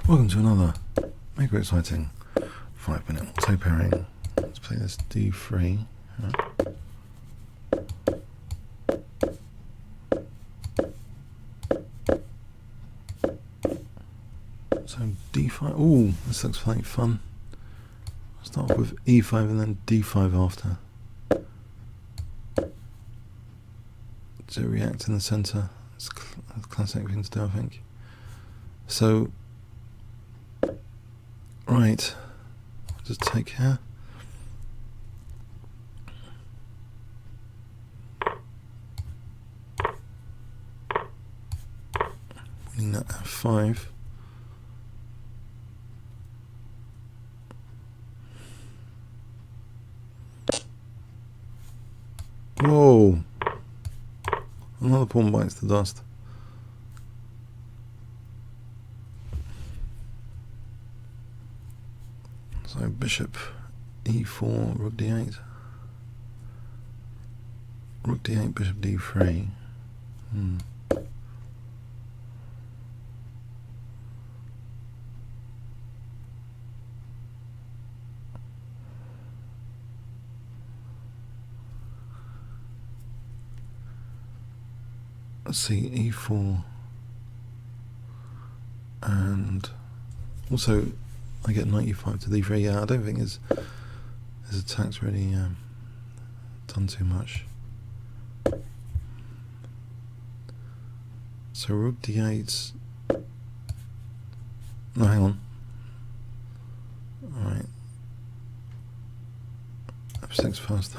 Welcome to another mega exciting 5-minute auto pairing. Let's play this D3. So D5. Ooh, this looks like fun. I'll start off with E5 and then D5 after. To react in the centre. It's a classic thing to do, I think. So, right, I'll just take care. Winning that F5. Whoa! Another pawn bites the dust. So bishop E4, rook D8, rook D8, bishop D3. Let's see, E4, and also I get knight E5 to D3. Yeah, I don't think his attack's really done too much. So rook D8. No, hang on. All right. F6 first.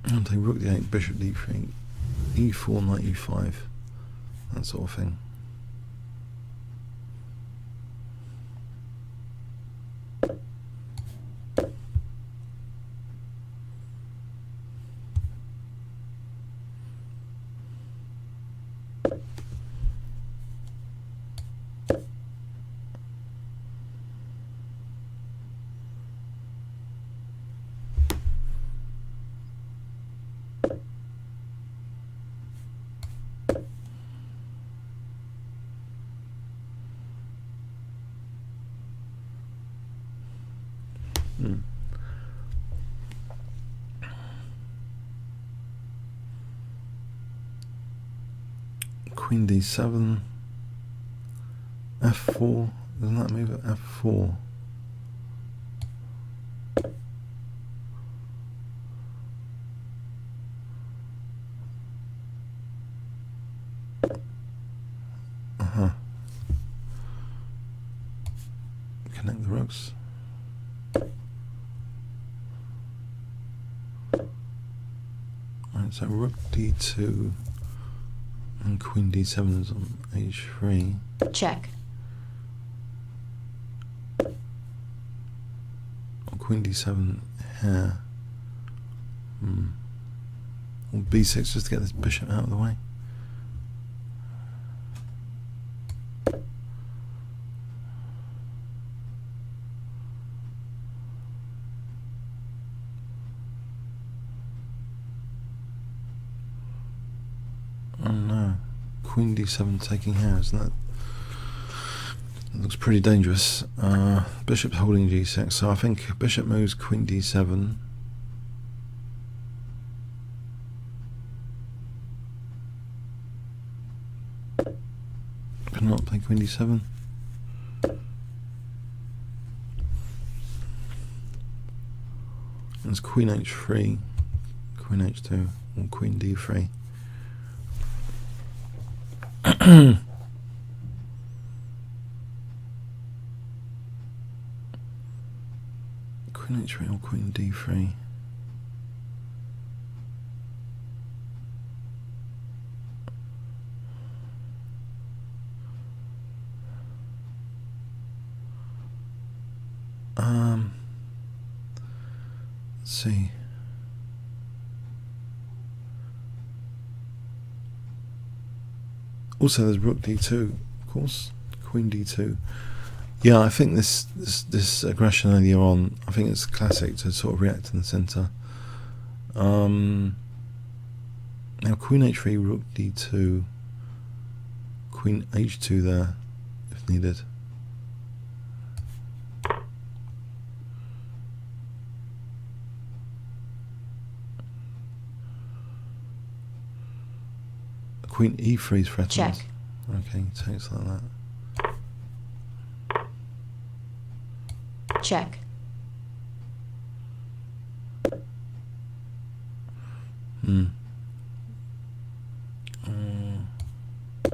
I'm taking rook D8, bishop D3, E4, knight E5, that sort of thing. Queen D7, F4, doesn't that move at F4? Connect the rooks. Right, so rook D2 and queen D7 is on H3. Check. Or queen D7 here. Or B6 just to get this bishop out of the way. Oh no, queen D7 taking here, isn't that? It looks pretty dangerous. Bishop's holding G6, so I think bishop moves queen D7. Can not play queen D7. There's queen H3, queen H2, or queen D3. Queen H3 or queen D3. Let's see. Also there's rook D2, of course, queen D2. Yeah, I think this aggression earlier on, I think it's classic to sort of react in the centre. Now Queen H3, Rook D2, Queen H2 there, if needed. Queen E3 is threatened. Check. Okay, takes like that. Check.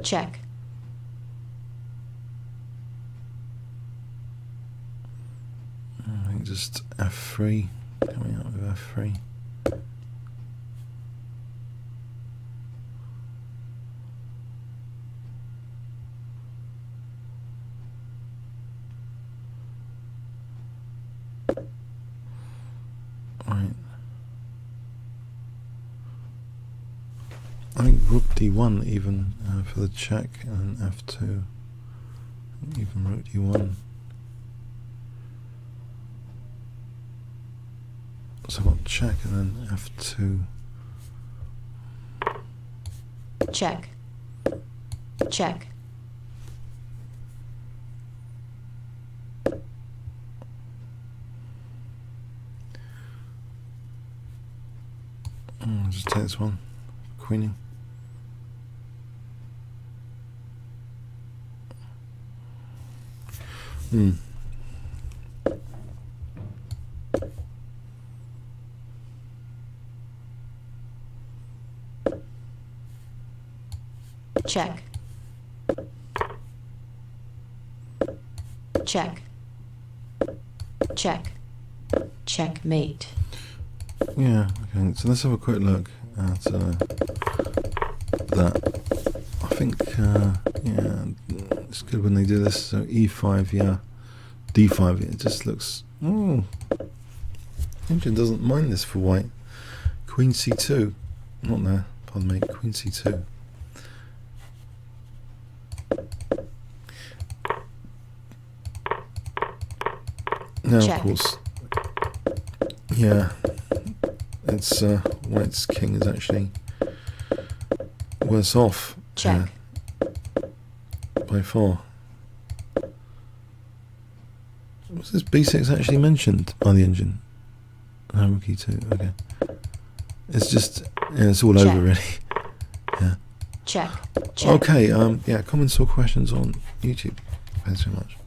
Check. I think just F3, coming out with F3. Right. I think Rook D1 even for the check, and F2. Even Rook D1. So I've got check and then F2. Check. Check. I'll just take this one. Queening. Check. Check. Check. Checkmate. Yeah, okay, so let's have a quick look at that. I think, yeah, it's good when they do this. So E5, yeah, D5, it just looks, oh, Engine doesn't mind this for white. Queen C2, not there, pardon me, Queen C2. Now, Check. of course, yeah, it's white's king is actually worse off. Check. By far. Was this B6 actually mentioned by the engine? Rook E2, okay. It's just, yeah, it's all Check. over really. Yeah. Check. Check. Okay, yeah, comments or questions on YouTube. Thanks so much.